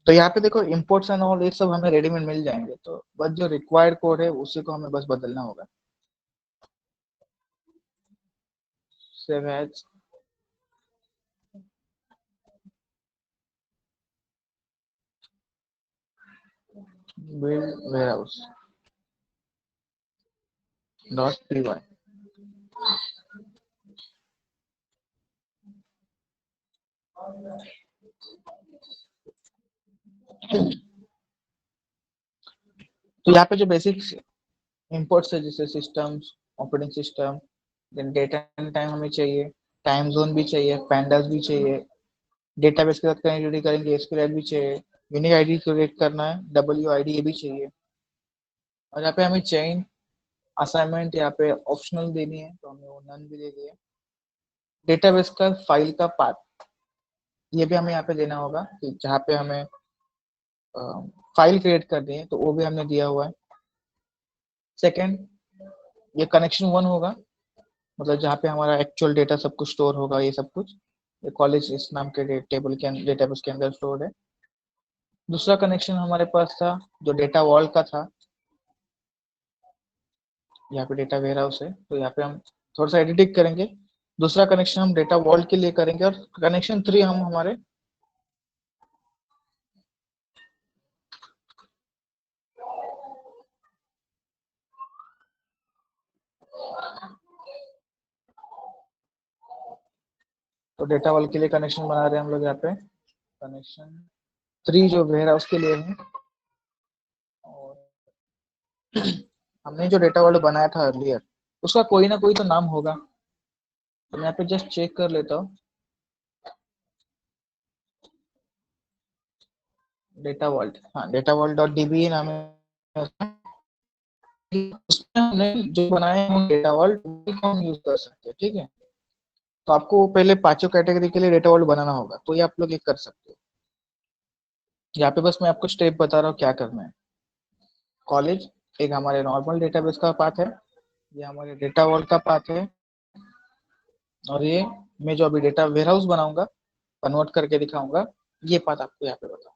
तो यहाँ पे देखो imports एंड ऑल ये सब हमें रेडीमेड मिल जाएंगे, तो बस जो रिक्वायर्ड कोड है उसी को हमें बस बदलना होगा। Save as build warehouse dot P Y. तो यहाँ पे जो बेसिक इंपोर्ट्स है जैसे systems, operating system, then date and time हमें चाहिए, टाइम जोन भी चाहिए, पैंडास भी चाहिए, डेटाबेस के साथ कनेक्टिविटी करेंगे एसक्यूएल भी चाहिए, यूनिक आईडी क्रिएट करना है डब्ल्यू आई डी ये भी चाहिए। और यहाँ पे हमें चेन असाइनमेंट यहाँ पे ऑप्शनल देनी है तो हमने वो नन भी दे दिया। डेटाबेस का फाइल का पाथ ये भी हमें यहाँ पे देना होगा कि जहाँ पे हमें फाइल क्रिएट करनी है तो वो भी हमने दिया हुआ है। सेकेंड, ये कनेक्शन वन होगा, मतलब जहाँ पे हमारा एक्चुअल डेटा सब कुछ स्टोर होगा, ये सब कुछ ये कॉलेज इस नाम के टेबल के डेटाबेस के अंदर स्टोर है। दूसरा कनेक्शन हमारे पास था जो डेटा वॉल्ट का था, यहाँ पे डेटा वेयर हाउस है तो यहाँ पे हम थोड़ा सा एडिटिंग करेंगे। दूसरा कनेक्शन हम डेटा वॉल्ट के लिए करेंगे और कनेक्शन थ्री हम हमारे तो डेटा वॉल्ट के लिए कनेक्शन बना रहे हैं हम लोग यहाँ पे कनेक्शन थ्री जो वेयर हाउस के लिए है। और हमने जो डेटा वॉल्ट बनाया था अर्लियर उसका कोई ना कोई तो नाम होगा, तो मैं यहाँ पे जस्ट चेक कर लेता हूँ। डेटा वॉल्ट, हाँ डेटा वॉल्ट डॉट डीबी नाम है उसका। उसमें हमने जो बनाया है डेटा वॉल्ट को हम यूज कर सकते हैं, ठीक है। तो आपको पहले पांचों कैटेगरी के लिए डेटा वॉल्ट बनाना होगा, तो ये आप लोग ये कर सकते हो। यहाँ पे बस मैं आपको स्टेप बता रहा हूँ क्या करना है। कॉलेज एक हमारे नॉर्मल डेटाबेस का पाथ है, ये हमारे डेटा वॉल्ट का पाथ है, और ये मैं जो अभी डेटा वेयरहाउस बनाऊंगा कन्वर्ट करके दिखाऊंगा, ये पाथ आपको यहाँ पे बताऊँ।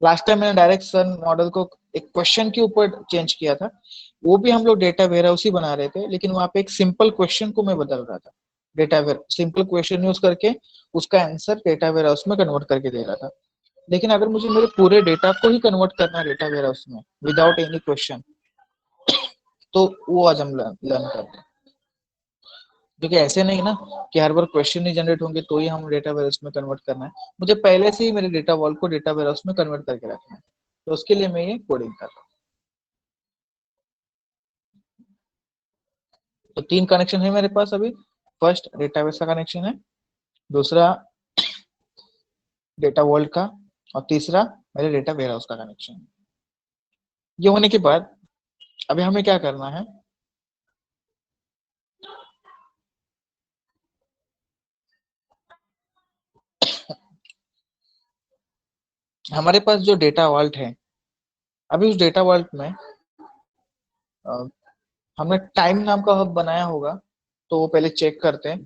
लास्ट टाइम मैंने डायरेक्ट सन मॉडल को एक क्वेश्चन के ऊपर चेंज किया था, वो भी हम लोग डेटा वेयरहाउस ही बना रहे थे, लेकिन वहां पे एक सिंपल क्वेश्चन को मैं बदल रहा था। Data ware simple question use करके उसका आंसर डेटा वेयरहाउस में कन्वर्ट करके दे रहा था। लेकिन अगर मुझे मेरे पूरे डेटा को ही कन्वर्ट करना है डेटा वेयरहाउस में विदाउट एनी क्वेश्चन, तो वो आज हम लर्न करते हैं। क्योंकि ऐसे नहीं ना कि हर बार क्वेश्चन ही जनरेट होंगे तो ही हम डेटा वेयरहाउस में कन्वर्ट करना है, मुझे पहले से ही मेरे डेटा वॉल को डेटा वेयरहाउस में कन्वर्ट करके रखना है, तो उसके लिए मैं ये कोडिंग कर रहा हूँ। तो तीन कनेक्शन है मेरे पास अभी। फर्स्ट डेटाबेस का कनेक्शन है, दूसरा डेटा वॉल्ट का, और तीसरा मेरे डेटा वेयरहाउस का कनेक्शन है। ये होने के बाद अभी हमें क्या करना है, हमारे पास जो डेटा वॉल्ट है अभी उस डेटा वॉल्ट में हमने टाइम नाम का हब बनाया होगा, तो वो पहले चेक करते हैं,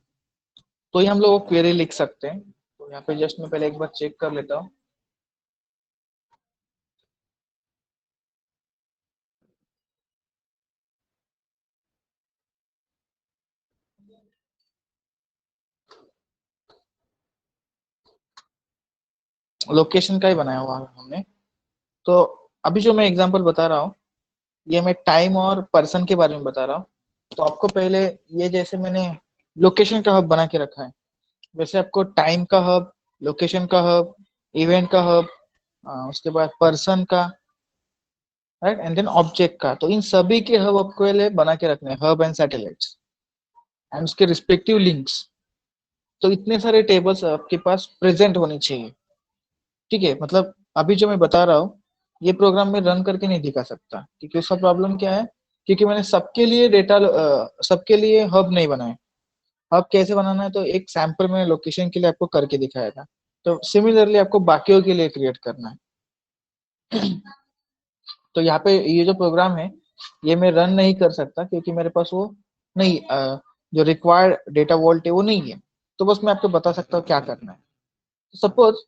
तो ही हम लोग क्वेरी लिख सकते हैं। तो यहाँ पे जस्ट मैं पहले एक बार चेक कर लेता हूँ। लोकेशन का ही बनाया हुआ है हमने। तो अभी जो मैं एग्जांपल बता रहा हूँ ये मैं टाइम और पर्सन के बारे में बता रहा हूँ। तो आपको पहले ये जैसे मैंने लोकेशन का हब बना के रखा है, वैसे आपको टाइम का हब, लोकेशन का हब, इवेंट का हब, उसके बाद पर्सन का, राइट, एंड देन ऑब्जेक्ट का, तो इन सभी के हब आपको पहले बना के रखने हैं, हब एंड सैटेलाइट्स एंड उसके रिस्पेक्टिव लिंक्स। तो इतने सारे टेबल्स आपके पास प्रेजेंट होने चाहिए, ठीक है। मतलब अभी जो मैं बता रहा हूँ ये प्रोग्राम में रन करके नहीं दिखा सकता, क्योंकि उसका प्रॉब्लम क्या है, क्योंकि मैंने सबके लिए डेटा सबके लिए हब नहीं बनाए। हब कैसे बनाना है, तो एक सैंपल मैंने लोकेशन के लिए आपको करके दिखाया था, तो सिमिलरली आपको बाकियों के लिए क्रिएट करना है। तो यहाँ पे ये जो प्रोग्राम है ये मैं रन नहीं कर सकता क्योंकि मेरे पास वो नहीं जो रिक्वायर्ड डेटा वॉल्ट है वो नहीं है। तो बस मैं आपको बता सकता हूँ क्या करना है। सपोज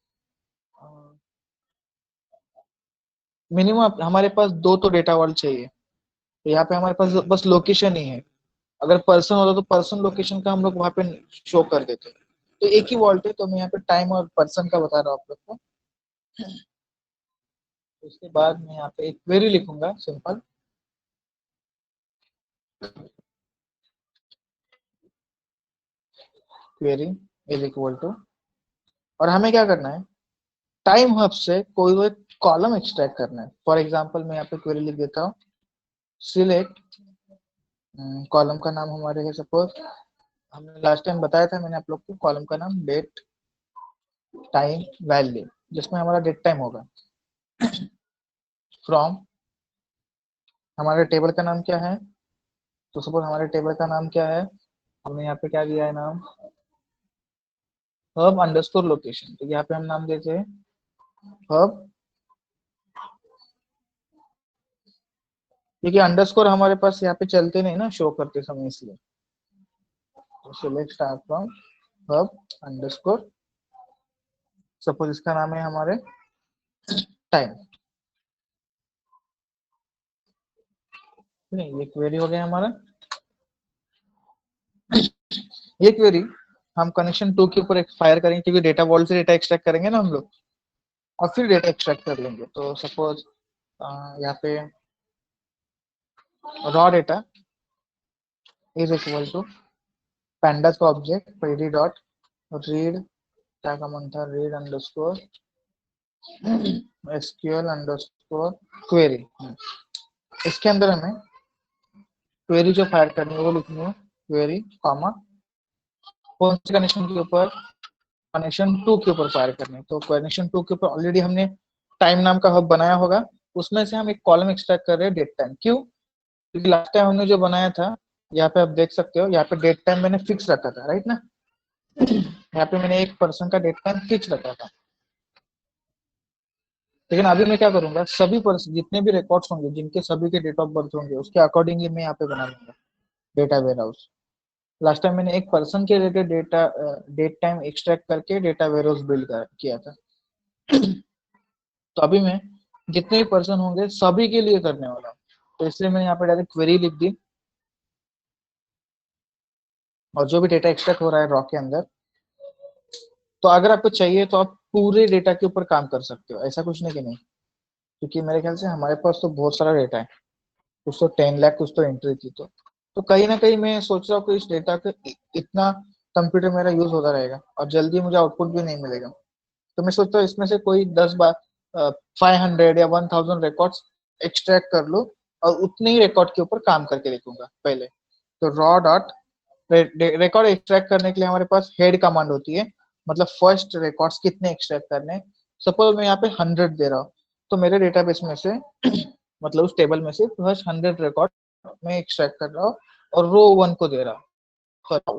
मिनिमम हमारे पास 2 तो डेटा वर्ल्ड चाहिए। तो यहाँ पे हमारे पास बस लोकेशन ही है। अगर पर्सन होता तो पर्सन लोकेशन का हम लोग वहाँ पे शो कर देते। तो एक ही वॉल्ट है, तो मैं यहाँ पे टाइम और पर्सन का बता रहा हूँ आप लोग को। उसके बाद मैं यहाँ पे एक क्वेरी लिखूंगा simple. Query is equal to, और हमें क्या करना है, टाइम हब से कोई एक कॉलम एक्सट्रैक्ट करना है। फॉर एग्जांपल मैं यहाँ पे क्वेरी लिख देता हूँ, सिलेक्ट, कॉलम का नाम हमारे है सपोज, हमने लास्ट टाइम बताया था मैंने आप लोग को, कॉलम का नाम डेट टाइम वैल्यू, जिसमें हमारा डेट टाइम होगा। फ्रॉम, हमारे टेबल का नाम क्या है, तो सपोज हमारे टेबल का नाम क्या है, हमने यहाँ पे क्या दिया है नाम, हब अंडरस्कोर लोकेशन। तो यहाँ पे हम नाम देते हैं हब, क्योंकि अंडरस्कोर हमारे पास यहाँ पे चलते नहीं ना शो करते समय, इसलिए। तो select start from hub underscore, suppose इसका नाम है हमारे टाइम। नहीं, ये क्वेरी हो गया हमारा। ये क्वेरी हम कनेक्शन 2 के ऊपर एक फायर करेंगे, क्योंकि डेटा वॉल्ट से डेटा एक्सट्रैक्ट करेंगे ना हम लोग, और फिर डेटा एक्सट्रैक्ट कर लेंगे। तो सपोज यहाँ पे raw data is equal to pandas का ऑब्जेक्ट pd डॉट रीड, क्या कमांड था, read underscore SQL underscore query. इसके अंदर हमें क्वेरी जो फायर करनी है वो लिखनी है, क्वेरी कॉमा कौन से कनेक्शन के ऊपर, कनेक्शन 2 के ऊपर फायर करनी है। तो कनेक्शन 2 के ऊपर ऑलरेडी हमने टाइम नाम का हब बनाया होगा, उसमें से हम एक कॉलम एक्सट्रैक्ट कर रहे हैं डेट टाइम। क्यों? क्योंकि लास्ट टाइम हमने जो बनाया था, यहाँ पे आप देख सकते हो, यहाँ पे डेट टाइम मैंने फिक्स रखा था, राइट ना। यहाँ पे मैंने एक पर्सन का डेट टाइम फिक्स रखा था। लेकिन अभी मैं क्या करूंगा, सभी पर्सन जितने भी रिकॉर्ड्स होंगे, जिनके सभी के डेट ऑफ बर्थ होंगे, उसके अकॉर्डिंगली मैं यहाँ पे बना लूंगा data warehouse. Last time मैंने एक पर्सन के related data date time extract करके डेटा वेयर हाउस बिल्ड किया था। तो अभी मैं जितने भी पर्सन होंगे सभी के लिए करने वाला हूँ, तो इसलिए मैंने यहाँ पे डायरेक्ट क्वेरी लिख दी। और जो भी डेटा एक्सट्रैक्ट हो रहा है रॉ के अंदर, तो अगर आपको चाहिए तो आप पूरे डेटा के ऊपर काम कर सकते हो, ऐसा कुछ नहीं कि नहीं। क्योंकि मेरे ख्याल से हमारे पास तो बहुत सारा डेटा है, कुछ तो 10 लाख कुछ तो एंट्री थी। तो कहीं ना कहीं मैं सोच रहा हूँ कि इस डेटा का इतना कंप्यूटर मेरा यूज होता रहेगा और जल्दी मुझे आउटपुट भी नहीं मिलेगा। तो मैं सोचता हूँ इसमें से कोई 10 बार 500 या 1000 रिकॉर्ड्स एक्सट्रैक्ट कर लो, और उतने ही रिकॉर्ड के ऊपर काम करके देखूंगा पहले। तो रॉ डॉट रिकॉर्ड एक्सट्रैक्ट करने के लिए हमारे पास हेड कमांड होती है, मतलब फर्स्ट रिकॉर्ड्स कितने एक्सट्रैक्ट करने हैं। सपोज मैं यहाँ पे 100 दे रहा हूँ, तो मेरे डेटाबेस में से मतलब उस टेबल में से फर्स्ट 100 रिकॉर्ड मैं एक्सट्रैक्ट कर रहा हूँ, और रो 1 को दे रहा हूँ,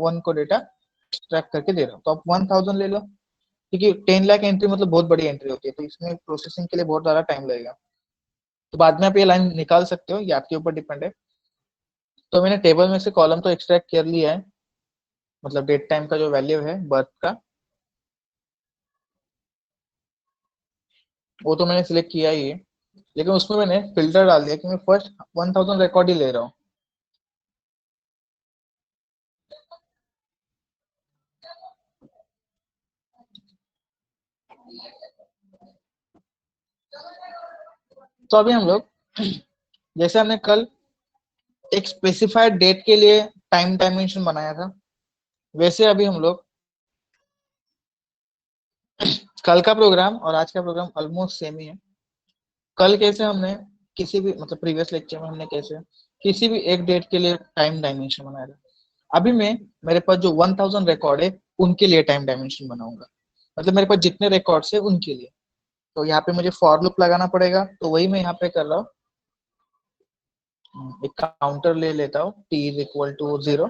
1 को डेटा एक्सट्रैक्ट करके दे रहा हूँ। तो आप 1000 ले लो, क्योंकि 10 लाख एंट्री मतलब बहुत बड़ी एंट्री होती है, तो इसमें प्रोसेसिंग के लिए बहुत ज्यादा टाइम लगेगा। तो बाद में आप ये लाइन निकाल सकते हो, ये आपके ऊपर डिपेंड है। तो मैंने टेबल में से कॉलम तो एक्सट्रैक्ट कर लिया है, मतलब डेट टाइम का जो वैल्यू है बर्थ का, वो तो मैंने सिलेक्ट किया ही है। लेकिन उसमें मैंने फिल्टर डाल दिया कि मैं फर्स्ट 1000 रिकॉर्ड ही ले रहा हूँ। तो अभी हम लोग, जैसे हमने कल एक स्पेसिफाइड डेट के लिए टाइम डायमेंशन बनाया था, वैसे अभी हम लोग कल का प्रोग्राम और आज का प्रोग्राम ऑलमोस्ट सेम ही है। कल कैसे हमने किसी भी मतलब प्रीवियस लेक्चर में हमने कैसे किसी भी एक डेट के लिए टाइम डायमेंशन बनाया था, अभी मैं मेरे पास जो 1000 रिकॉर्ड है उनके लिए टाइम डायमेंशन बनाऊंगा। मतलब मेरे पास जितने रिकॉर्ड्स है उनके लिए। तो यहाँ पे मुझे फॉर लूप लगाना पड़ेगा, तो वही मैं यहाँ पे कर रहा हूँ। एक काउंटर ले लेता हूँ, t इज इक्वल टू 0,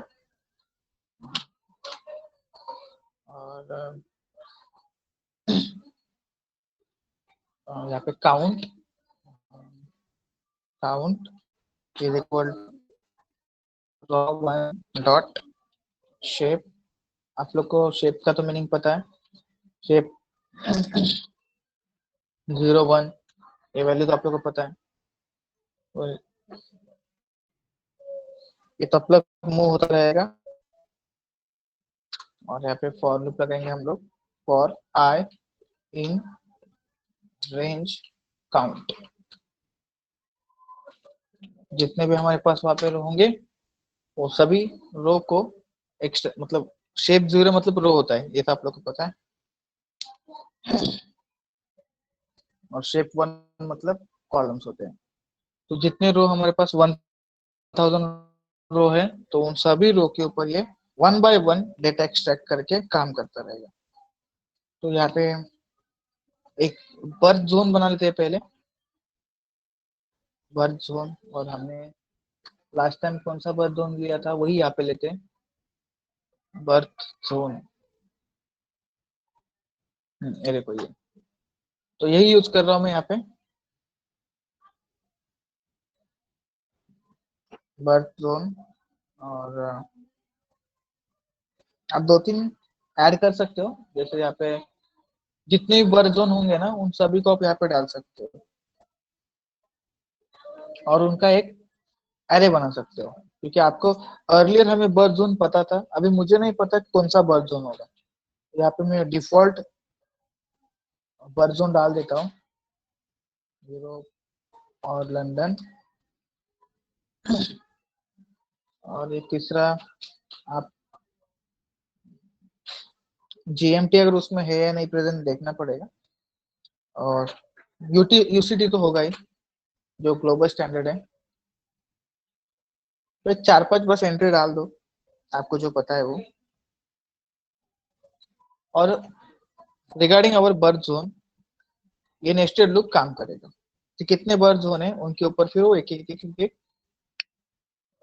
और यहाँ पे count count is equal to dot shape. आप लोग को शेप का तो मीनिंग पता है, शेप 0 1 ये वैल्यू तो आप लोगों को पता है। तो ये तब तक मूव होता रहेगा और यहाँ पे फॉर लूप लगाएंगे हम लोग, for I in range count. जितने भी हमारे पास वहां पे होंगे वो सभी रो को एक्स्ट्रा, मतलब शेप जीरो मतलब रो होता है, ये तो आप लोग को पता है। और शेप वन मतलब कॉलम्स होते हैं। तो जितने रो हमारे पास 1000 रो है, तो उन सभी रो के ऊपर ये one by one data extract करके काम करता रहेगा। तो यहाँ पे एक बर्थ जोन बना लेते हैं पहले, बर्थ जोन। और हमने लास्ट टाइम कौन सा बर्थ जोन लिया था, वही यहाँ पे लेते हैं, बर्थ जोन। ये देखो ये, तो यही यूज कर रहा हूँ मैं यहाँ पे, बर्थ जोन। और आप दो तीन ऐड कर सकते हो, जैसे यहाँ पे जितने भी बर्थ जोन होंगे ना उन सभी को आप यहाँ पे डाल सकते हो और उनका एक एरे बना सकते हो। क्योंकि आपको अर्लियर हमें बर्थ जोन पता था, अभी मुझे नहीं पता कौन सा बर्थ जोन होगा। यहाँ पे मैं डिफॉल्ट बर्थ जोन डाल देता हूँ, यूरोप और लंदन। और एक तीसरा, आप जीएमटी अगर उसमें है या नहीं प्रेजेंट देखना पड़ेगा। और यूटी यूसीटी तो होगा ही, जो ग्लोबल स्टैंडर्ड है। तो चार पांच बस एंट्री डाल दो, आपको जो पता है वो। और रिगार्डिंग अवर बर्थ जोन, ये नेस्टेड लूप काम करेगा। तो कितने बर्थ जोन है उनके ऊपर फिर वो एक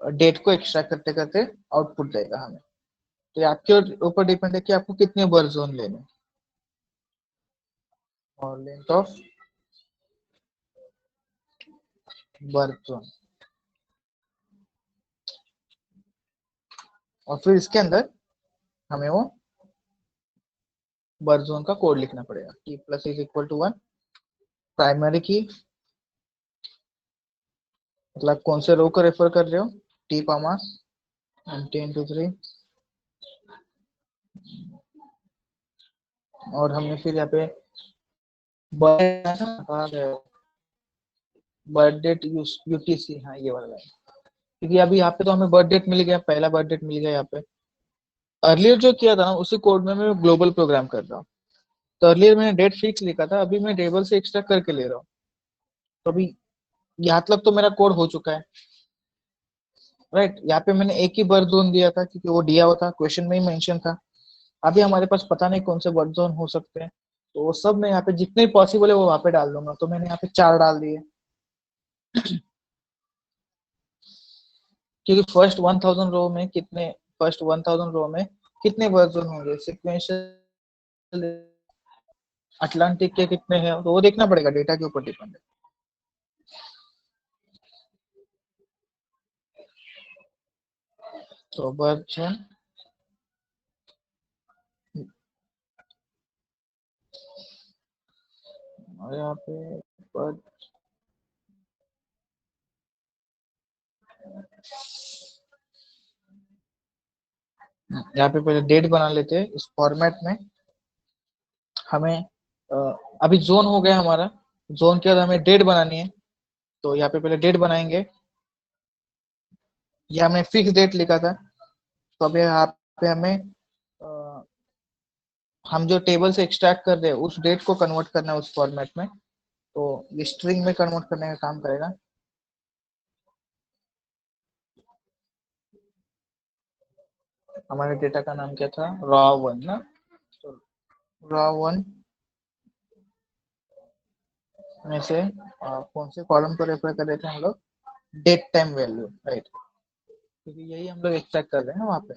डेट को एक्सट्रैक्ट करते करते आउटपुट देगा हमें। तो ये आपके ऊपर डिपेंड है कि आपको कितने बर्थ जोन लेने। और लेंथ ऑफ बर्थ जोन, और फिर इसके अंदर हमें वो बर्थ जोन का कोड लिखना पड़ेगा, t plus is equal to one, primary की मतलब कौन से रो को रेफर कर रहे हो, टी पामा 10 to 3। और हमने फिर यहाँ पे बर्थ डेट यूटीसी, हाँ ये वाला है। क्योंकि अभी यहाँ पे तो हमें बर्थ डेट मिल गया, पहला बर्थ डेट मिल गया यहाँ पे। अर्लियर जो किया था ना उसी कोड में मैं ग्लोबल प्रोग्राम कर रहा हूँ। तो अर्लियर मैंने डेट फिक्स लिखा था, अभी मैं टेबल से एक्स्ट्रा करके ले रहा हूँ। तो अभी यहाँ तक तो मेरा कोड हो चुका है, राइट। यहाँ पे मैंने एक ही बर्थ जोन दिया था क्योंकि वो दिया हुआ था, क्वेश्चन में ही मेंशन था। अभी हमारे पास पता नहीं कौन से बर्थ जोन हो सकते हैं, तो वो सब मैं यहाँ पे जितने पॉसिबल है वो वहां पे डाल दूंगा। तो मैंने यहाँ पे 4 डाल दिए, क्योंकि फर्स्ट 1000 रो में कितने बर्थ जोन होंगे, सिक्वेंशियल अटलांटिक के कितने हैं, तो वो देखना पड़ेगा, डेटा के ऊपर डिपेंड है। तो बर्थ जोन और यहाँ पे बर्थ, यहाँ पे पहले डेट बना लेते हैं इस फॉर्मेट में। हमें अभी जोन हो गया हमारा, जोन के बाद हमें डेट बनानी है। तो यहाँ पे पहले डेट बनाएंगे, ये हमने फिक्स डेट लिखा था। तो अभी यहाँ पे हमें हम जो टेबल से एक्सट्रैक्ट कर रहे हैं उस डेट को कन्वर्ट करना है उस फॉर्मेट में। तो ये स्ट्रिंग में कन्वर्ट करने का काम करेगा। हमारे डेटा का नाम क्या था, रॉ1 ना। तो रॉ1 में से कौन से कॉलम को रेफर कर रहे थे हम लोग, डेट टाइम वैल्यू, राइट। क्योंकि यही हम लोग एक्सट्रैक्ट कर रहे हैं ना वहाँ पे,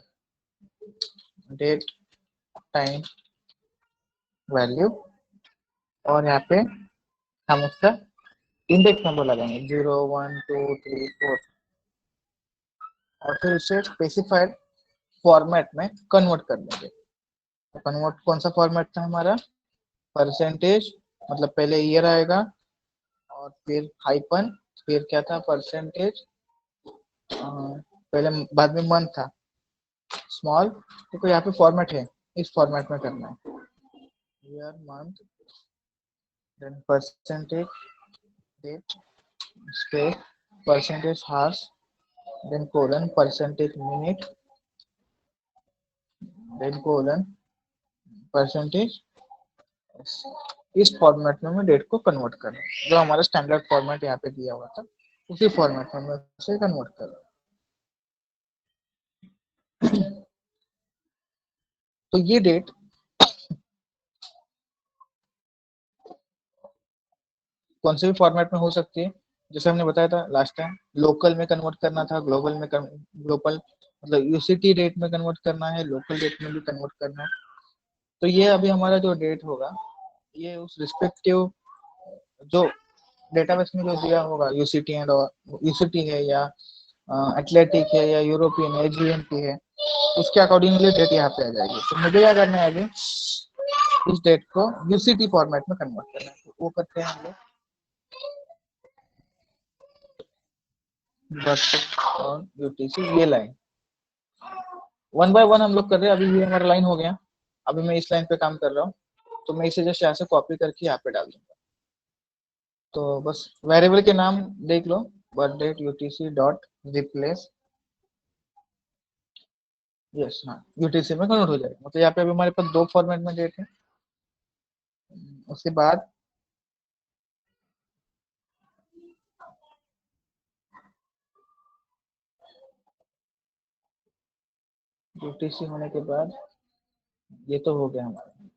डेट टाइम वैल्यू। और यहाँ पे हम उसका इंडेक्स नंबर लगाएंगे 0 1 2 3 4, और फिर उसे स्पेसिफाइड फॉर्मेट में कन्वर्ट कर देंगे। तो कन्वर्ट कौन सा फॉर्मेट था हमारा, परसेंटेज, मतलब पहले ईयर आएगा और फिर हाइपन, फिर क्या था परसेंटेज, पहले बाद में मंथ था स्मॉल, तो यहाँ पे फॉर्मेट है, इस फॉर्मेट में करना है, year month then percentage date space percentage hours then colon percentage minute then colon percentage, इस फॉर्मेट में मैं डेट को कन्वर्ट कर रहा हूँ, जो हमारा स्टैंडर्ड फॉर्मेट यहाँ पे दिया हुआ था उसी फॉर्मेट में मैं उसे कन्वर्ट कर रहा हूँ। तो ये डेट कौन से भी फॉर्मेट में हो सकती है, जैसे हमने बताया था लास्ट टाइम, लोकल में कन्वर्ट करना था, ग्लोबल में ग्लोबल मतलब यूसीटी डेट में कन्वर्ट करना है, लोकल डेट में भी कन्वर्ट करना है। तो ये अभी हमारा जो डेट होगा ये उस रिस्पेक्टिव जो डेटाबेस में जो दिया होगा यूसीटी एंड यूसीटी है या एथलेटिक है या यूरोपियन है जीएमपी है, उसके अकॉर्डिंगली डेट यहाँ पे आ जाएगी। तो मुझे क्या करना है अभी, इस डेट को यूसीटी फॉर्मेट में कन्वर्ट करना है, तो वो करते हैं हम लोग और यूटीसी ये लाइन वन बाय वन हम लोग कर रहे हैं। अभी ये हमारा लाइन हो गया, अभी मैं इस लाइन पे काम कर रहा हूँ, तो मैं इसे जस्ट यहाँ से कॉपी करके यहाँ पे डाल दूंगा। तो बस वेरिएबल के नाम देख लो, birth date UTC dot replace, yes हाँ यूटीसी में कन्वर्ट हो जाएगा। मतलब यहाँ पे अभी हमारे पास दो फॉर्मेट में डेट है। उसके बाद यूटीसी होने के बाद ये तो हो गया हमारा,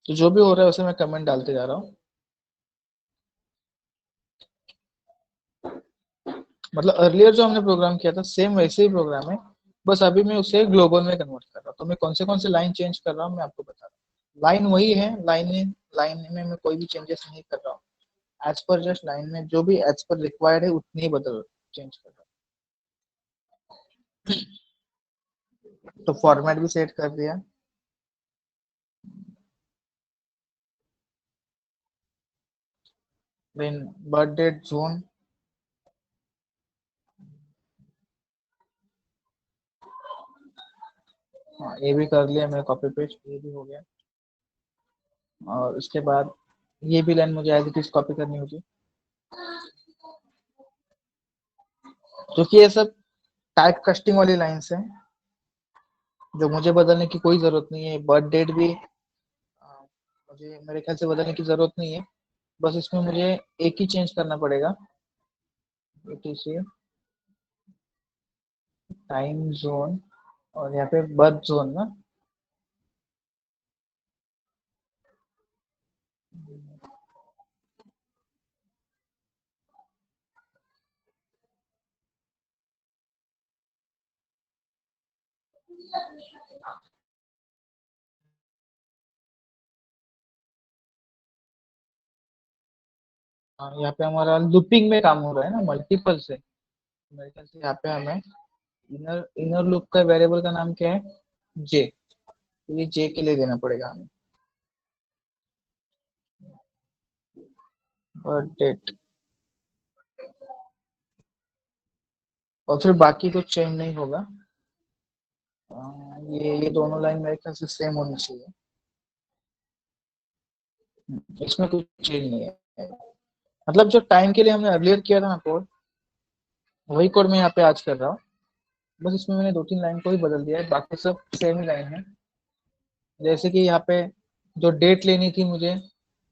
तो जो भी हो रहा है उसे मैं कमेंट डालते जा रहा हूँ। मतलब अर्लियर जो हमने प्रोग्राम किया था सेम वैसे ही प्रोग्राम है, बस अभी मैं उसे ग्लोबल में कन्वर्ट कर रहा हूँ। तो मैं कौन से लाइन चेंज कर रहा हूँ मैं आपको बता रहा हूँ। लाइन वही है, लाइन में मैं कोई भी चेंजेस नहीं कर रहा हूँ, एज पर जस्ट लाइन में जो भी एज पर रिक्वायर्ड है उतनी ही बदल चेंज कर रहा हूँ। तो फॉर्मेट भी सेट कर दिया, देन बर्थ डेट जोन, हाँ ये भी कर लिया मैंने कॉपी पेस्ट, ये भी हो गया। और उसके बाद ये भी लाइन मुझे एज इट इज कॉपी करनी होगी, क्योंकि ये सब टाइप कास्टिंग वाली लाइन्स है जो मुझे बदलने की कोई जरूरत नहीं है। बर्थ डेट भी मुझे मेरे ख्याल से बदलने की जरूरत नहीं है, बस इसमें मुझे एक ही चेंज करना पड़ेगा, यूटीसी टाइम जोन और यहाँ पे बर्थ जोन ना, यहाँ पे हमारा लूपिंग में काम हो रहा है ना मल्टीपल से, मेरे ख्याल से यहाँ पे हमें इनर इनर लूप का वेरिएबल का नाम क्या है, जे, तो ये जे के लिए देना पड़ेगा हमें, और डेट, और फिर बाकी कुछ चेंज नहीं होगा। ये दोनों लाइन मेरे ख्याल से सेम होनी चाहिए, इसमें कुछ चेंज नहीं है। मतलब जो टाइम के लिए हमने अर्लियर किया था ना कोड, वही कोड मैं यहाँ पे आज कर रहा हूँ, बस इसमें मैंने दो तीन लाइन को ही बदल दिया है, बाकी सब सेम ही लाइन है। जैसे कि यहाँ पे जो डेट लेनी थी मुझे,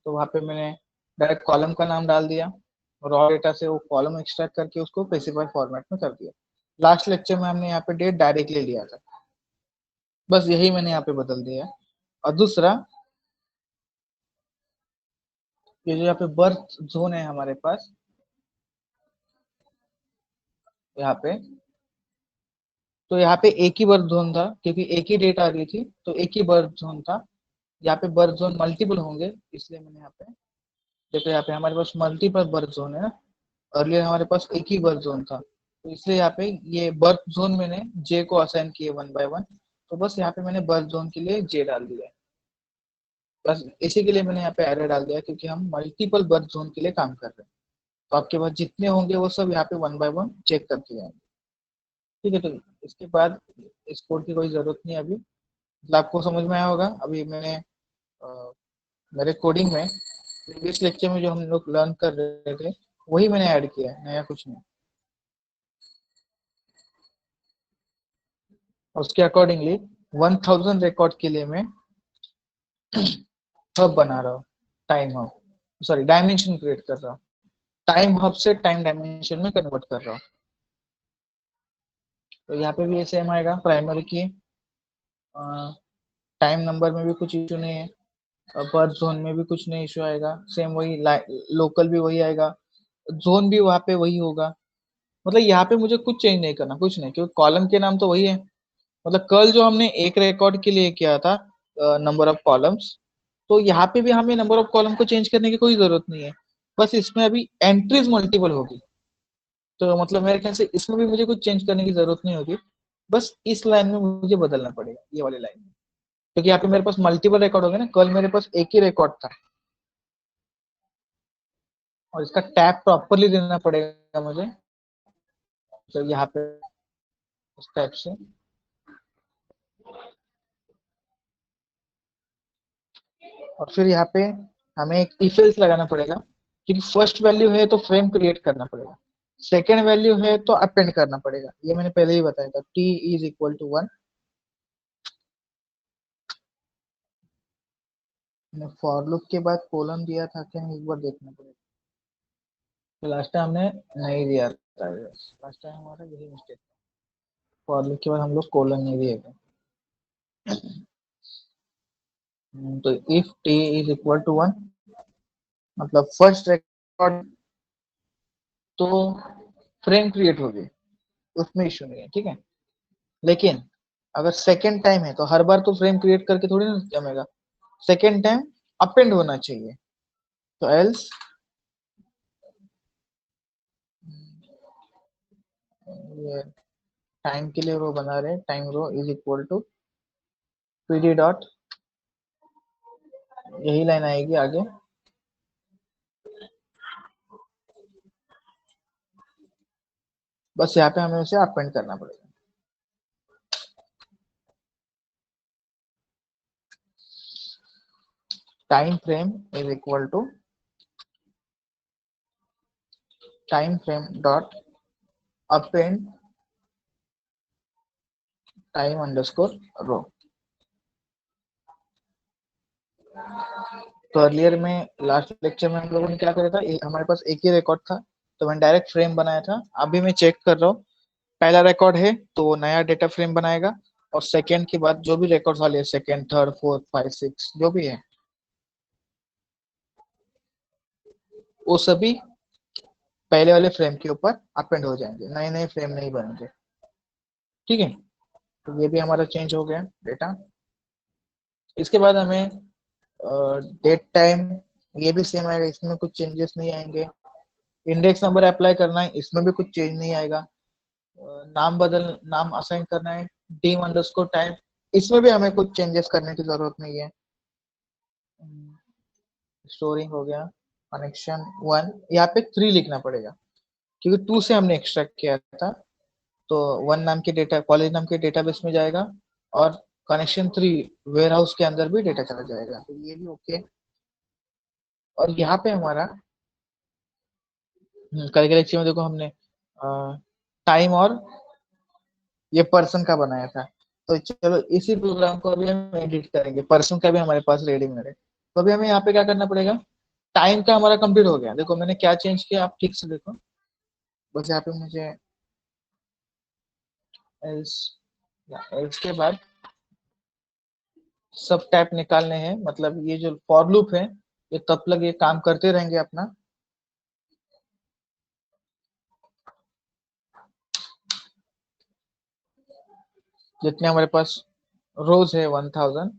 तो वहाँ पे मैंने डायरेक्ट कॉलम का नाम डाल दिया, रॉ डेटा से वो कॉलम एक्सट्रैक्ट करके उसको स्पेसिफाई फॉर्मेट में कर दिया। लास्ट लेक्चर में हमने यहाँ पे डेट डायरेक्टली लिया था, बस यही मैंने यहाँ पे बदल दिया है। और दूसरा, ये जो यहाँ पे बर्थ जोन है हमारे पास, यहाँ पे तो यहाँ पे एक ही बर्थ जोन था क्योंकि एक ही डेट आ रही थी, तो एक ही बर्थ जोन था। यहाँ पे बर्थ जोन मल्टीपल होंगे, इसलिए मैंने यहाँ पे देखो, यहाँ पे हमारे पास मल्टीपल बर्थ जोन है ना, अर्लियर हमारे पास एक ही बर्थ जोन था, तो इसलिए यहाँ पे ये बर्थ जोन मैंने जे को असाइन किए वन बाय वन, तो बस यहाँ पे मैंने बर्थ जोन के लिए जे डाल दिया है। बस इसी के लिए मैंने यहाँ पे एरर डाल दिया, क्योंकि हम मल्टीपल बर्थ जोन के लिए काम कर रहे हैं। तो आपके पास जितने होंगे वो सब यहाँ पे वन बाय वन चेक करते जाएंगे। ठीक है, तो इसके बाद इस कोड की कोई जरूरत नहीं है अभी, मतलब आपको समझ में आया होगा। अभी मैंने मेरे कोडिंग में प्रीवियस लेक्चर में जो हम लोग लर्न कर रहे थे वही मैंने ऐड किया है, नया कुछ नहीं। और उसके अकॉर्डिंगली 1000 रिकॉर्ड के लिए मैं हब बना रहा हूँ, time hub, sorry dimension create कर रहा हूँ, टाइम हब से टाइम डायमेंशन में कन्वर्ट कर रहा हूँ। तो यहाँ पे भी सेम आएगा, प्राइमरी की टाइम नंबर में भी कुछ इशू नहीं है, बर्थ जोन में भी कुछ नहीं इशू आएगा, सेम वही लोकल भी वही आएगा, जोन भी वहाँ पे वही होगा। मतलब यहाँ पे मुझे कुछ चेंज नहीं करना, कुछ नहीं, क्योंकि कॉलम के नाम तो वही है। मतलब कल जो हमने एक रिकॉर्ड के लिए किया था नंबर ऑफ कॉलम्स, तो यहाँ पे भी हमें नंबर ऑफ कॉलम को चेंज करने की कोई जरूरत नहीं है। बस इसमें अभी एंट्रीज मल्टीपल होगी, तो मतलब मेरे ख्याल से इसमें भी मुझे कुछ चेंज करने की जरूरत नहीं होगी। बस इस लाइन में मुझे बदलना पड़ेगा, ये वाली लाइन में, क्योंकि यहाँ पे मेरे पास मल्टीपल रिकॉर्ड हो गए ना, कल मेरे पास एक ही रिकॉर्ड था और इसका टैग प्रॉपरली देना पड़ेगा मुझे। तो यहाँ पे इस टाइप से, और फिर यहाँ पे हमें एक इफ एल्स लगाना पड़ेगा, क्योंकि फर्स्ट वैल्यू है तो फ्रेम क्रिएट करना पड़ेगा, सेकेंड वैल्यू है तो अपेंड करना पड़ेगा, ये मैंने पहले ही बताया था, t is equal to 1। For loop के बाद कोलन दिया था क्या, एक बार देखना पड़ेगा, तो लास्ट टाइम हमने नहीं दिया था, लास्ट टाइम हमारा यही मिस्टेक था, फॉर लूप के बाद हम लोग कोलन नहीं दिए थे। तो if t is equal to 1, मतलब फर्स्ट रिकॉर्ड तो फ्रेम क्रिएट होगी, उसमें इशू नहीं है, ठीक है। लेकिन अगर सेकेंड टाइम है तो हर बार तो फ्रेम क्रिएट करके थोड़ी ना जमेगा, सेकेंड टाइम अपेंड होना चाहिए। तो एल्स ये टाइम के लिए रो बना रहे हैं, time row is equal to PD dot, यही लाइन आएगी आगे, बस यहाँ पे हमें उसे अपेंड करना पड़ेगा। Time frame is equal to time frame dot append time underscore row. तो अर्लियर में लास्ट लेक्चर में हम लोगों ने क्या करा था, हमारे पास एक ही रिकॉर्ड था, तो मैंने डायरेक्ट फ्रेम बनाया था। अभी मैं चेक कर रहा हूँ, पहला रिकॉर्ड है तो वो नया डेटा फ्रेम बनाएगा, और सेकेंड के बाद जो भी रिकॉर्ड वाले second third fourth five six जो भी है वो सभी पहले वाले फ्रेम के ऊपर अपेंड हो जाएंगे, नए नए फ्रेम नहीं बनेंगे। ठीक है, तो ये भी हमारा चेंज हो गया डेटा। इसके बाद हमें डेट टाइम, ये भी सेम आएगा, इसमें कुछ चेंजेस नहीं आएंगे। इंडेक्स नंबर अप्लाई करना है, इसमें भी कुछ चेंज नहीं आएगा। नाम असाइन करना है, टीम अंडरस्कोर टाइम, इसमें भी हमें कुछ चेंजेस करने की जरूरत नहीं है। स्टोरिंग हो गया, कनेक्शन 1 यहाँ पे 3 लिखना पड़ेगा, क्योंकि 2 से हमने एक्सट्रैक्ट किया था। तो 1 नाम के डेटा, कॉलेज नाम के डेटाबेस में जाएगा, और कनेक्शन 3 वेयर हाउस के अंदर भी डेटा चला जाएगा, तो ये भी ओके। और यहाँ पे हमारा कल के लेक्चर में देखो हमने टाइम और ये पर्सन का बनाया था, तो चलो इसी प्रोग्राम को अभी हम एडिट करेंगे, पर्सन का भी हमारे पास रेडीमेड है। तो अभी हमें यहाँ पे क्या करना पड़ेगा, टाइम का हमारा कंप्लीट हो गया, देखो मैंने क्या चेंज किया आप ठीक से देखो। बस यहाँ पे मुझे एल्स, एल्स के बाद सब टाइप निकालने हैं, मतलब ये जो फॉर लूप है ये तब तक ये काम करते रहेंगे अपना। जितने हमारे पास रोज है 1000,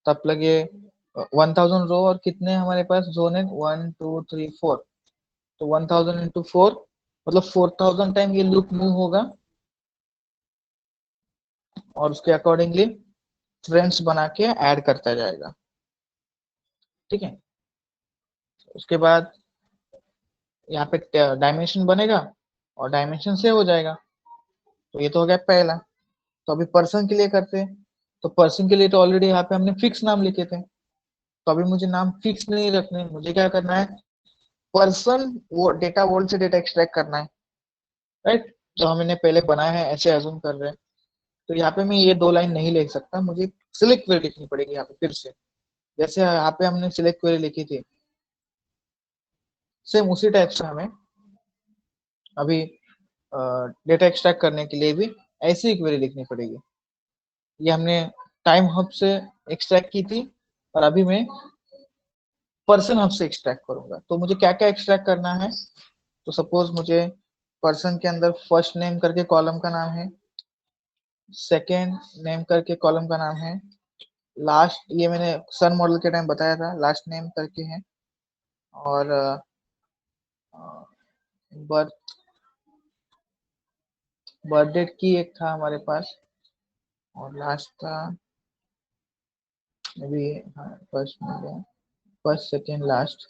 तब तक ये 1000 रो, और कितने हमारे पास जोन है 1 2 3 4, तो 1000 × 4 मतलब 4000 टाइम ये लूप मूव होगा, और उसके अकॉर्डिंगली फ्रेंड्स बना के ऐड करता जाएगा। ठीक है। उसके बाद यहाँ पे डायमेंशन बनेगा और डायमेंशन सेव हो जाएगा। तो ये तो हो गया पहला। तो अभी पर्सन के लिए करते हैं। तो पर्सन के लिए तो ऑलरेडी यहाँ पे हमने फिक्स नाम लिखे थे, तो अभी मुझे नाम फिक्स नहीं रखने, मुझे क्या करना है, पर्सन वो डेटा वोल्ट से डेटा एक्सट्रैक्ट करना है, राइट। जो हमने पहले बनाया है ऐसे अज्यूम कर रहे हैं। तो यहाँ पे मैं ये 2 लाइन नहीं लिख सकता, मुझे सिलेक्ट क्वेरी लिखनी पड़ेगी यहाँ पे फिर से। जैसे यहाँ पे हमने सिलेक्ट क्वेरी लिखी थी, सेम उसी टाइप से हमें अभी डेटा एक्सट्रैक्ट करने के लिए भी ऐसी ही क्वेरी लिखनी पड़ेगी। ये हमने टाइम हब से एक्सट्रैक्ट की थी और अभी मैं पर्सन हब से एक्सट्रैक्ट करूंगा। तो मुझे क्या क्या एक्सट्रैक्ट करना है, तो सपोज मुझे पर्सन के अंदर फर्स्ट नेम करके कॉलम का नाम है, सेकेंड नेम करके कॉलम का नाम है, लास्ट ये मैंने सन मॉडल के टाइम बताया था, लास्ट नेम करके है, और बर्थ बर्थ डेट की एक था हमारे पास, और लास्ट था अभी, हाँ फर्स्ट में गया, first second last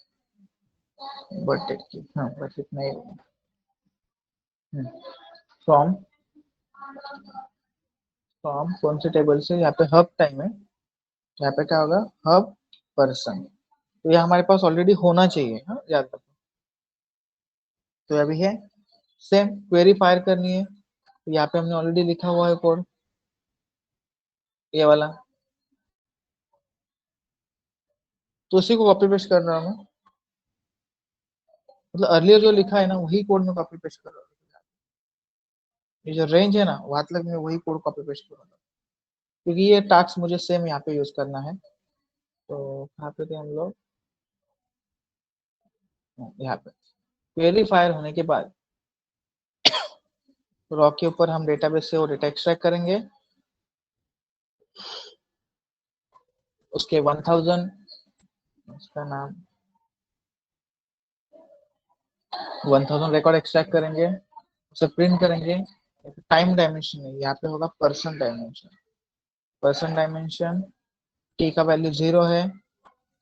birth date की, हाँ बस इतना ही। फ्रॉम फ्रॉम कौन से टेबल से, यहाँ पे हब टाइम है, यहाँ पे क्या होगा, हब पर्सन। तो ये हमारे पास ऑलरेडी होना चाहिए, हाँ याद रखो। तो अभी है सेम क्वेरी फायर करनी है, तो यहाँ पे हमने ऑलरेडी लिखा हुआ है कोड, ये वाला। तो उसी को कॉपी पेस्ट कर रहा हूँ मैं, मतलब अर्लियर जो लिखा है ना वही कोड में कॉपी पेस्ट कर रहा हूँ। ये जो रेंज है ना वहां तक मैं वही कोड कॉपी पेस्ट करूंगा, क्योंकि ये टास्क मुझे सेम यहाँ पे यूज करना है। तो कहाँ पे थे हम लोग, यहाँ पे क्वेरी फायर होने के बाद रॉ के ऊपर हम डेटाबेस से वो डेटा एक्सट्रैक्ट करेंगे। उसके 1000 उसका नाम 1000 रिकॉर्ड एक्सट्रैक्ट करेंगे, उसे प्रिंट करेंगे। टाइम डायमेंशन है, यहाँ पे होगा person dimension. Person dimension T का वैल्यू 0 है,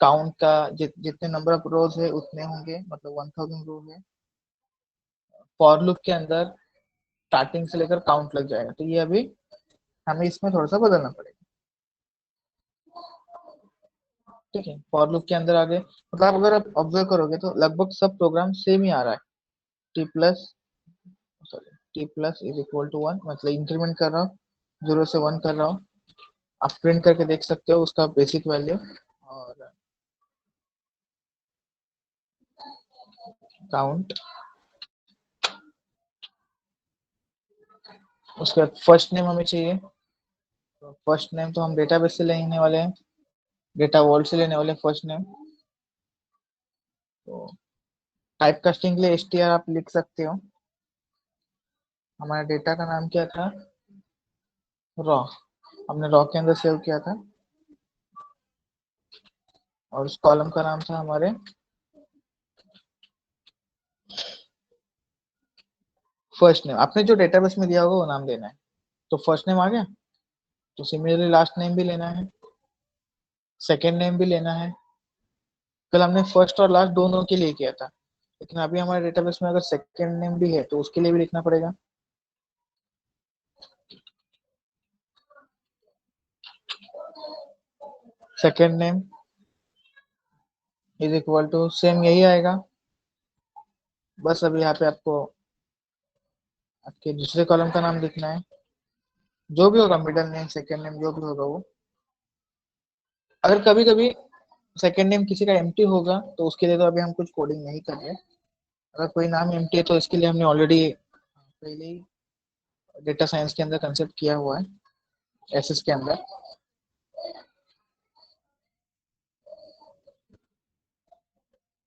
काउंट का जितने नंबर ऑफ रोज है उतने होंगे, मतलब 1000 रो है। फॉर लूप के अंदर स्टार्टिंग से लेकर काउंट लग जाएगा, तो ये अभी हमें इसमें थोड़ा सा बदलना पड़ेगा, ठीक है। फॉर लूप के अंदर आगे मतलब अगर आप ऑब्जर्व करोगे तो लगभग सब प्रोग्राम सेम ही आ रहा है। T plus sorry t plus is equal to 1, मतलब इंक्रीमेंट कर रहा हूँ, 0 से 1 कर रहा हूँ। आप प्रिंट करके देख सकते हो उसका बेसिक वैल्यू, और काउंट। उसके बाद फर्स्ट नेम हमें चाहिए, तो फर्स्ट नेम तो हम डेटाबेस से लेने वाले हैं, डेटा वॉल्ट से लेने वाले फर्स्ट नेम। तो टाइप कास्टिंग के लिए str आप लिख सकते हो। हमारे डेटा का नाम क्या था, रॉ, हमने रॉ के अंदर सेव किया था, और उस कॉलम का नाम था हमारे फर्स्ट नेम। आपने जो डेटाबेस में दिया होगा वो नाम देना है। तो फर्स्ट नेम आ गया, तो सिमिलरली लास्ट नेम भी लेना है, सेकेंड नेम भी लेना है। कल हमने फर्स्ट और लास्ट दोनों के लिए किया था, लेकिन अभी हमारे डेटाबेस में अगर सेकेंड नेम भी है तो उसके लिए भी लिखना पड़ेगा। Second name is equal to same यही आएगा, बस अभी यहाँ पे आपको आपके दूसरे कॉलम का नाम लिखना है, जो भी होगा मिडिल नेम सेकेंड नेम जो भी होगा वो। अगर कभी कभी सेकेंड नेम किसी का एम्प्टी होगा तो उसके लिए तो अभी हम कुछ कोडिंग नहीं कर रहे। अगर कोई नाम एम्प्टी है तो इसके लिए हमने ऑलरेडी पहले ही डेटा साइंस के अंदर कंसेप्ट किया हुआ है, एसएस के अंदर।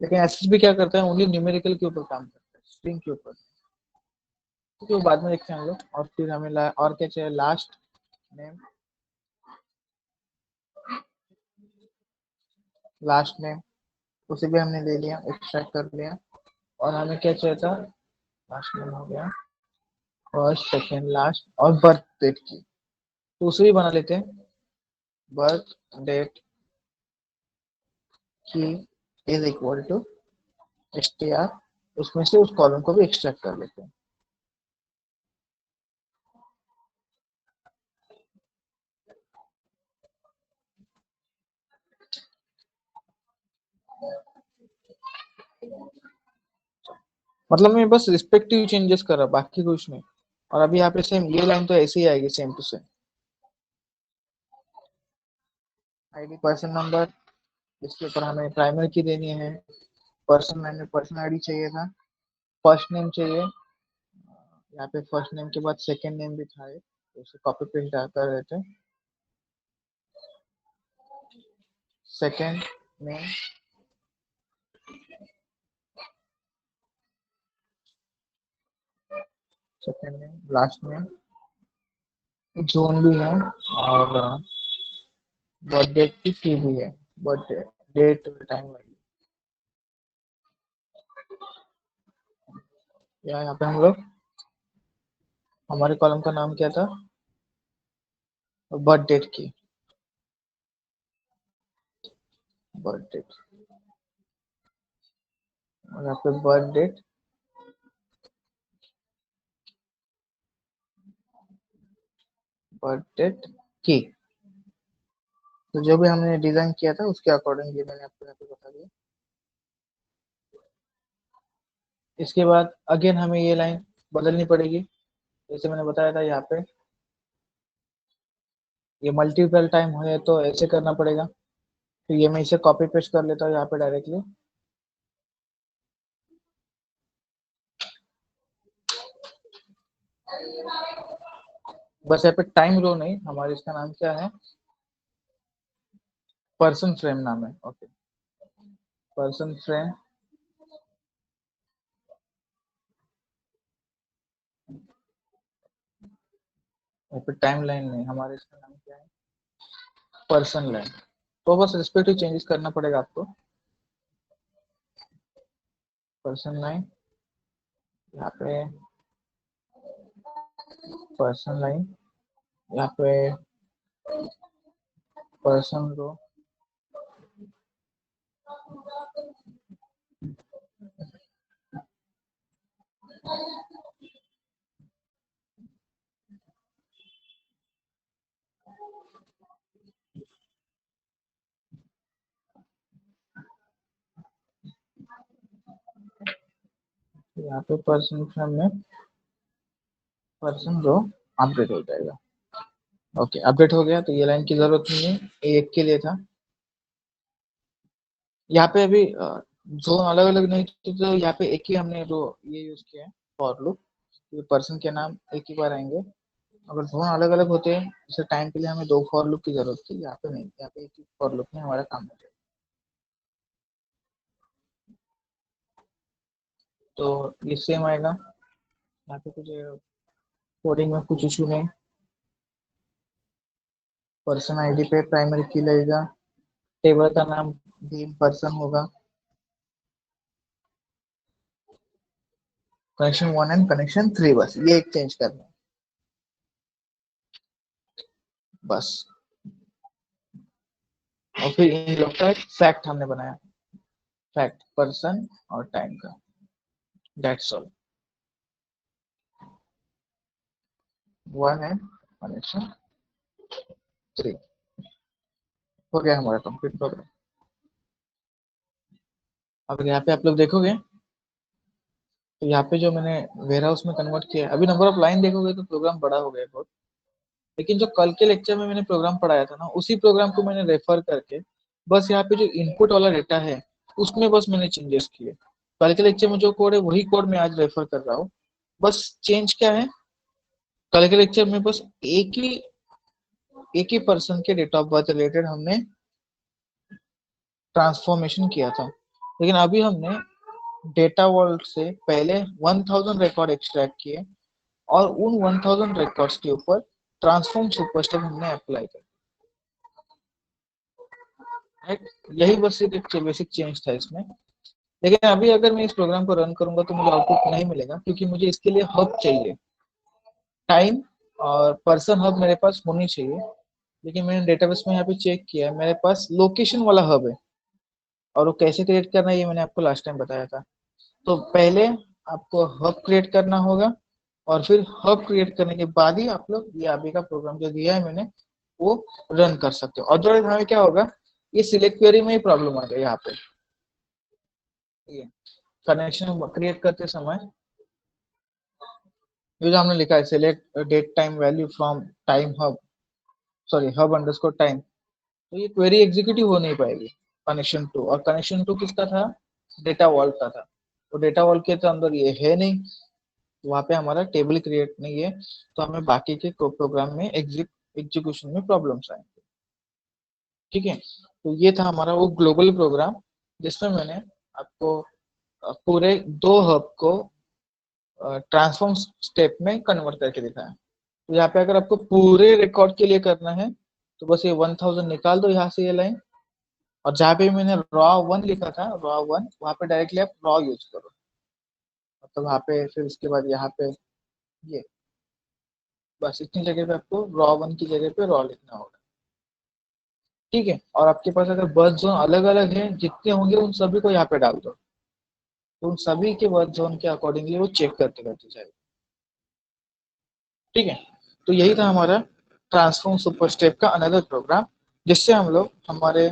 लेकिन एसएस भी क्या करता है, ओनली न्यूमेरिकल के ऊपर काम करता है, स्ट्रिंग के ऊपर, क्योंकि वो बाद में देखते हैं हम लोग। और फिर हमें और क्या चाहिए, लास्ट नेम, लास्ट नेम उसे भी हमने ले लिया, एक्सट्रैक्ट कर लिया। और हमें क्या चाहिए था, लास्ट नेम हो गया, फर्स्ट सेकेंड लास्ट, और बर्थ डेट की, तो उसे भी बना लेते हैं, बर्थ डेट की इज इक्वल टू str, उसमें से उस कॉलम को भी एक्सट्रैक्ट कर लेते हैं। मतलब मैं बस रिस्पेक्टिव चेंजेस कर रहा, बाकी कुछ नहीं। और अभी यहाँ पे सेम ये लाइन तो ऐसे ही आएगी, same to same. ID person number, इसके ऊपर हमें प्राइमरी की देनी है। पर्सन, मैंने पर्सन आईडी चाहिए था। फर्स्ट नेम चाहिए, यहाँ पे फर्स्ट नेम के बाद सेकंड नेम भी था, तो उसे कॉपी पेस्ट कर देते हैं। Second name, second name, last name, zone भी है, और बर्थडे की फी भी है, बर्थडे डेट टाइम वाली। यहाँ पे हम लोग, हमारे कॉलम का नाम क्या था, बर्थ डेट की, बर्थ डेट, और यहाँ पे बर्थ डेट, बर्थ डेट की। तो जो भी हमने डिजाइन किया था उसके अकॉर्डिंगली मैंने आपको यहाँ पे बता दिया। इसके बाद अगेन हमें ये लाइन बदलनी पड़ेगी, जैसे मैंने बताया था यहाँ पे, ये मल्टीपल टाइम हुए तो ऐसे करना पड़ेगा। तो ये मैं इसे कॉपी पेस्ट कर लेता हूँ यहाँ पे डायरेक्टली। बस यहाँ पे टाइम रो नहीं, हमारे इसका नाम क्या है, पर्सन फ्रेम नाम है। ओके, पर्सन फ्रेम, यहाँ पे टाइम लाइन नहीं, हमारे इसका नाम क्या है, पर्सन लाइन। तो बस रिस्पेक्टिव चेंजेस करना पड़ेगा आपको। पर्सन लाइन, यहाँ पे पर्सन लाइन, यहाँ पे पर्सन रो, यहाँ पे पर्सन फ्रेम में पर्सन रो अपडेट हो जाएगा। ओके, अपडेट हो गया, तो ये लाइन की जरूरत नहीं है, ये एक के लिए था। यहाँ पे अभी जोन अलग अलग नहीं थे, तो यहाँ पे एक ही हमने रो ये यूज किया है, फॉर लूप। पर्सन के नाम एक ही बार आएंगे। अगर जोन अलग अलग होते हैं, जैसे टाइम के लिए हमें दो फॉर लूप की जरूरत थी, यहाँ पे नहीं, यहाँ पे एक ही फॉर लूप में हमारा काम हो जाएगा। तो ये सेम आएगा, यहाँ पे कुछ कोडिंग में कुछ इशू नहीं। पर्सन आईडी पे प्राइमरी की लगेगा, टेबल का नाम भी पर्सन होगा। कनेक्शन 1 एंड कनेक्शन 3, बस ये एक चेंज करना है बस। और फिर इन लोग का एक फैक्ट हमने बनाया, फैक्ट पर्सन और टाइम का, दैट्स ऑल। 1 एंड कनेक्शन 3 हो गया हमारा कंप्लीट प्रोग्राम। अगर यहाँ पे आप लोग देखोगे, तो यहाँ पे जो मैंने वेयर हाउस में कन्वर्ट किया है, अभी नंबर ऑफ लाइन देखोगे तो प्रोग्राम बड़ा हो गया बहुत। लेकिन जो कल के लेक्चर में मैंने प्रोग्राम पढ़ाया था ना, उसी प्रोग्राम को मैंने रेफर करके बस यहाँ पे जो इनपुट वाला डेटा है उसमें बस मैंने चेंजेस किए। कल के लेक्चर में जो कोड है वही कोड मैं आज रेफर कर रहा हूँ। बस चेंज क्या है, कल के लेक्चर में बस एक ही पर्सन के डेट ऑफ बर्थ रिलेटेड हमने ट्रांसफॉर्मेशन किया था। लेकिन अभी हमने डेटा वर्ल्ड से पहले 1000 रिकॉर्ड एक्सट्रैक्ट किए, और उन 1000 रिकॉर्ड्स के ऊपर ट्रांसफॉर्म सुपरस्टेप हमने अप्लाई किया। राइट, यही बस एक बेसिक चेंज था इसमें। लेकिन अभी अगर मैं इस प्रोग्राम को रन करूंगा तो मुझे आउटपुट नहीं मिलेगा, क्योंकि मुझे इसके लिए हब चाहिए। टाइम और पर्सन हब मेरे पास होनी चाहिए, लेकिन मैंने डेटाबेस में यहाँ पे चेक किया है, मेरे पास लोकेशन वाला हब है। और वो कैसे क्रिएट करना है ये मैंने आपको लास्ट टाइम बताया था। तो पहले आपको हब क्रिएट करना होगा, और फिर हब क्रिएट करने के बाद ही आप लोग ये अभी का प्रोग्राम जो दिया है मैंने वो रन कर सकते हो। अदरवाइज हमें क्या होगा, ये सिलेक्ट क्वेरी में ही प्रॉब्लम आ गई यहाँ पे। ये कनेक्शन क्रिएट करते समय ये जो हमने लिखा है select date time value from time hub, sorry hub underscore time, तो ये क्वेरी एग्जीक्यूटिव हो नहीं पाएगी कनेक्शन टू। और कनेक्शन टू किसका था, डेटा वॉल्ट का था। तो डेटा वॉल्ट के तो अंदर ये है नहीं, वहाँ पे हमारा टेबल क्रिएट नहीं है, तो हमें बाकी के प्रोग्राम में एग्जीक्यूशन में प्रॉब्लम्स आएंगे। ठीक है, तो ये था हमारा वो ग्लोबल प्रोग्राम जिसमें मैंने आपको पूरे दो हब को ट्रांसफॉर्म स्टेप में कन्वर्ट करके दिखाया। तो यहाँ पे अगर आपको पूरे रिकॉर्ड के लिए करना है तो बस ये 1000 निकाल दो यहाँ से ये लाइन, और जहाँ पे मैंने रॉ वन लिखा था रॉ वन, वहाँ पे डायरेक्टली आप रॉ यूज करो। मतलब वहाँ पे फिर उसके बाद यहाँ पे ये बस इतनी जगह पे आपको रॉ वन की जगह पे रॉ लिखना होगा। ठीक है, और आपके पास अगर बर्थ जोन अलग अलग है जितने होंगे उन सभी को यहाँ पे डाल दो, तो उन सभी के बर्थ जोन के अकॉर्डिंगली वो चेक करते करते जाएगा। ठीक है, तो यही था हमारा ट्रांसफॉर्म सुपर स्टेप का अनदर प्रोग्राम, जिससे हम लोग हमारे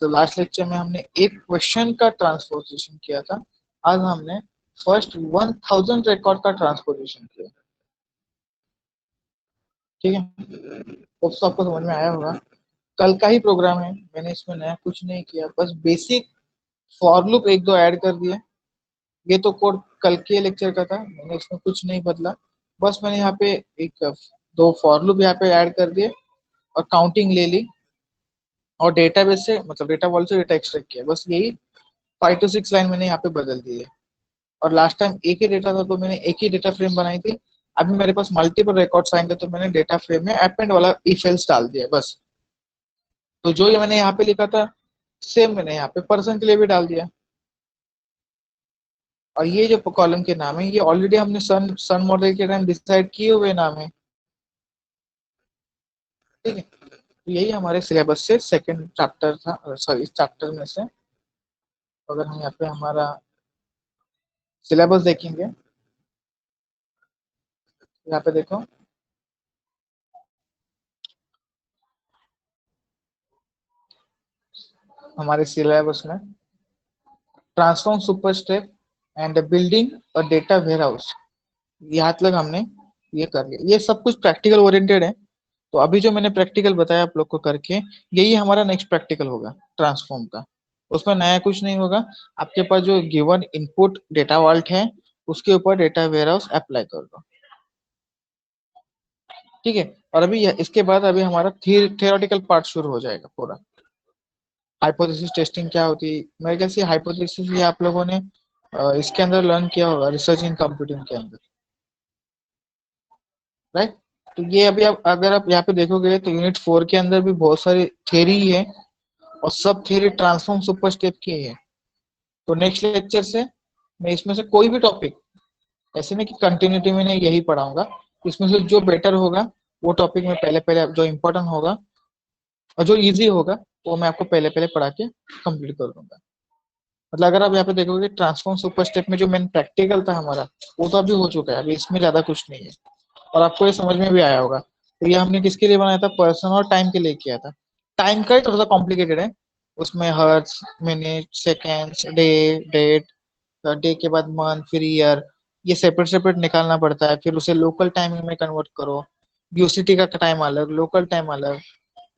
तो लास्ट लेक्चर में हमने एक क्वेश्चन का ट्रांसपोजिशन किया था, आज हमने फर्स्ट 1000 रिकॉर्ड का ट्रांसपोजिशन किया। ठीक है, तो आपको समझ में आया होगा। कल का ही प्रोग्राम है, मैंने इसमें नया कुछ नहीं किया, बस बेसिक फॉर लूप एक दो ऐड कर दिए। ये तो कोड कल के लेक्चर का था, मैंने इसमें कुछ नहीं बदला। बस मैंने यहाँ पे एक दो फॉर लूप यहाँ पे ऐड कर दिए और काउंटिंग ले ली, और डेटाबेस से मतलब डेटा वॉल से डेटा एक्सट्रैक्ट किया, बस यही 5 to 6 लाइन मैंने यहाँ पे बदल दी है। और लास्ट टाइम एक ही डेटा था तो मैंने एक ही डेटा फ्रेम बनाई थी। अभी मेरे पास मल्टीपल रिकॉर्ड्स आएंगे तो मैंने डेटा फ्रेम में अपेंड वाला इफ एल्स डाल दिया बस। तो जो ये मैंने यहाँ पे लिखा था सेम मैंने यहाँ पे पर्सन के लिए भी डाल दिया। और ये जो कॉलम के नाम है ये ऑलरेडी हमने सन सन मॉडल के टाइम डिसाइड किए हुए नाम है। ठीक है, तो यही हमारे सिलेबस से सेकंड चैप्टर था, सॉरी इस चैप्टर में से। अगर हम यहाँ पे हमारा सिलेबस देखेंगे, यहाँ पे देखो हमारे सिलेबस में transform super step and building और डेटा वेयर हाउस, यहाँ तक हमने ये कर लिया। ये सब कुछ प्रैक्टिकल ओरिएंटेड है। तो अभी जो मैंने प्रैक्टिकल बताया आप लोग को करके, यही हमारा नेक्स्ट प्रैक्टिकल होगा ट्रांसफॉर्म का। उसमें नया कुछ नहीं होगा, आपके पास जो गिवन इनपुट डेटा वॉल्ट है उसके ऊपर डेटा वेयर हाउस अप्लाई कर दो। ठीक है, और अभी इसके बाद अभी हमारा थियोरेटिकल पार्ट शुरू हो जाएगा पूरा। हाइपोथेसिस टेस्टिंग क्या होती है, मेरे ख्याल से हाइपोथेसिस ये आप लोगों ने इसके अंदर लर्न किया होगा रिसर्च इन कंप्यूटिंग के अंदर, राइट। तो ये अभी आप अगर आप यहाँ पे देखोगे तो यूनिट 4 के अंदर भी बहुत सारी थ्योरी है, और सब थ्योरी ट्रांसफॉर्म सुपर स्टेप की है। तो नेक्स्ट लेक्चर से मैं इसमें से कोई भी टॉपिक, ऐसे नहीं कि कंटिन्यूटी में नहीं यही पढ़ाऊंगा, इसमें से जो बेटर होगा वो टॉपिक में पहले पहले जो इम्पोर्टेंट होगा और जो इजी होगा वो मैं आपको पहले पहले पढ़ा के कंप्लीट कर दूंगा। मतलब अगर आप यहाँ पे देखोगे ट्रांसफॉर्म सुपर स्टेप में जो मेन प्रैक्टिकल था हमारा वो तो अभी हो चुका है, अभी इसमें ज्यादा कुछ नहीं है, और आपको ये समझ में भी आया होगा। तो ये हमने किसके लिए बनाया था, पर्सन और टाइम के लिए किया था। टाइम का ही थोड़ा सा कॉम्प्लिकेटेड है, उसमें hours minute seconds day date, day के बाद मंथ फिर ईयर, ये सेपरेट सेपरेट निकालना पड़ता है, फिर उसे लोकल टाइमिंग में कन्वर्ट करो। यूसीटी का टाइम अलग लोकल टाइम अलग,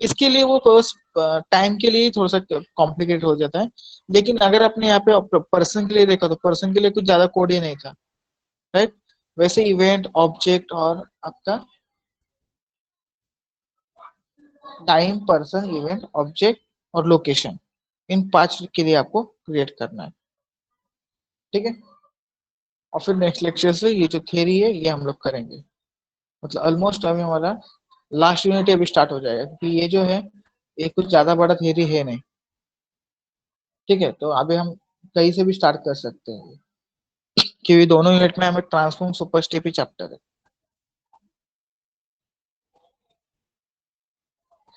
इसके लिए वो टाइम के लिए थोड़ा सा कॉम्प्लिकेट हो जाता है। लेकिन अगर आपने यहाँ पे पर्सन के लिए देखा तो पर्सन के लिए कुछ ज्यादा कोड ही नहीं था, राइट। वैसे इवेंट ऑब्जेक्ट और आपका टाइम पर्सन इवेंट ऑब्जेक्ट और लोकेशन, इन 5 के लिए आपको क्रिएट करना है। ठीक है, और फिर नेक्स्ट लेक्चर से ये जो थियरी है ये हम लोग करेंगे। मतलब ऑलमोस्ट अभी हमारा लास्ट यूनिट अभी स्टार्ट हो जाएगा, क्योंकि ये जो है ये कुछ ज्यादा बड़ा थियरी है नहीं। ठीक है, तो अभी हम कहीं से भी स्टार्ट कर सकते हैं, क्योंकि दोनों यूनिट में हमें ट्रांसफॉर्म सुपर स्टेप ही चैप्टर है।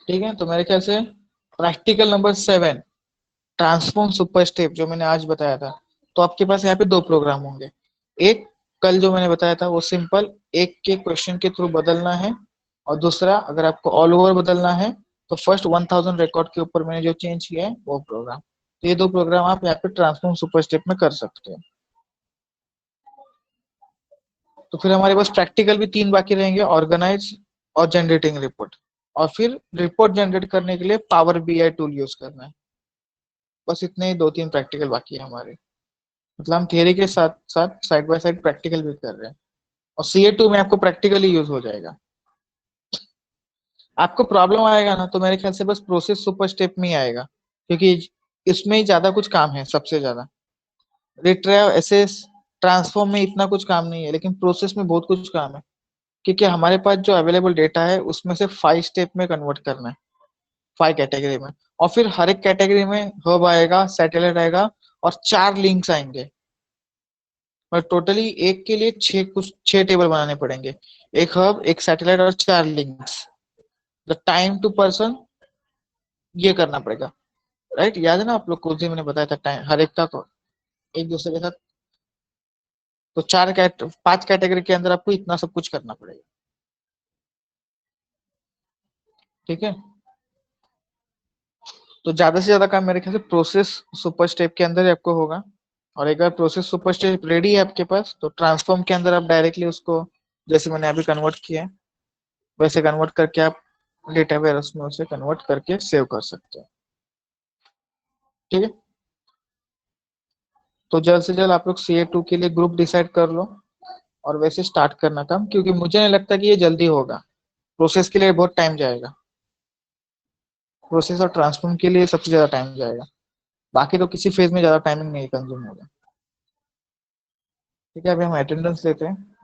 ठीक है, तो मेरे ख्याल से practical number 7 transform super step जो मैंने आज बताया था, तो आपके पास यहाँ पे दो प्रोग्राम होंगे। एक कल जो मैंने बताया था वो सिंपल एक के क्वेश्चन के थ्रू बदलना है, और दूसरा अगर आपको ऑल ओवर बदलना है तो फर्स्ट 1000 रिकॉर्ड के ऊपर मैंने जो चेंज किया है वो प्रोग्राम। तो ये दो प्रोग्राम आप यहाँ पे ट्रांसफॉर्म सुपर स्टेप में कर सकते हो। तो फिर हमारे पास प्रैक्टिकल भी तीन बाकी रहेंगे, ऑर्गेनाइज और जनरेटिंग रिपोर्ट, और फिर रिपोर्ट जनरेट करने के लिए पावर बीआई टूल यूज करना है। बस इतने ही दो तीन प्रैक्टिकल बाकी है हमारे। मतलब हम थियरी के साथ साथ साइड बाय साइड प्रैक्टिकल भी कर रहे हैं, और CA2 में आपको प्रैक्टिकली यूज हो जाएगा। आपको प्रॉब्लम आएगा ना तो मेरे ख्याल से बस प्रोसेस सुपर स्टेप में ही आएगा, क्योंकि इसमें ही ज्यादा कुछ काम है, सबसे ज्यादा। रिट्राइव एसेस ट्रांसफॉर्म में इतना कुछ काम नहीं है, लेकिन प्रोसेस में बहुत कुछ काम है, क्योंकि हमारे पास जो अवेलेबल डेटा है उसमें से 5 स्टेप में कन्वर्ट करना है, 5 कैटेगरी में। और फिर हर एक कैटेगरी में हब आएगा, सैटेलाइट आएगा, और 4 लिंक्स आएंगे। और टोटली एक के लिए छह टेबल बनाने पड़ेंगे, एक हब, एक सैटेलाइट, और 4 links. The time to person ये करना पड़ेगा, राइट? याद है ना आप लोग को, उस दिन मैंने बताया था टाइम हर एक का एक दूसरे के साथ। तो 5 कैटेगरी के अंदर आपको इतना सब कुछ करना पड़ेगा, ठीक है? तो ज्यादा से ज्यादा काम मेरे ख्याल से प्रोसेस सुपर स्टेप के अंदर ही आपको होगा। और एक बार प्रोसेस सुपर स्टेप रेडी है आपके पास, तो ट्रांसफॉर्म के अंदर आप डायरेक्टली उसको, जैसे मैंने अभी कन्वर्ट किया है वैसे कन्वर्ट करके आप डेटा वेयर में उसे कन्वर्ट करके सेव कर सकते हैं, ठीक है? तो जल्द से जल्द आप लोग CA2 के लिए ग्रुप डिसाइड कर लो, और वैसे स्टार्ट करना काम, क्योंकि मुझे नहीं लगता कि ये जल्दी होगा। प्रोसेस के लिए बहुत टाइम जाएगा, प्रोसेस और ट्रांसफॉर्म के लिए सबसे ज्यादा टाइम जाएगा। बाकी तो किसी फेज में ज्यादा टाइमिंग नहीं कंज्यूम होगा। ठीक है, अभी हम अटेंडेंस लेते हैं।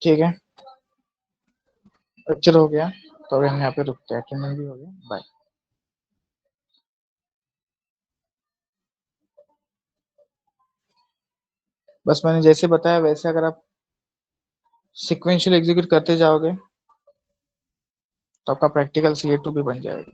ठीक है, लेक्चर हो गया, तो अभी हम यहाँ पे रुकते हैं, अटेंडेंस भी हो गया, बाय। बस मैंने जैसे बताया वैसे अगर आप सिक्वेंशियल एग्जीक्यूट करते जाओगे तो आपका प्रैक्टिकल CA2 भी बन जाएगा।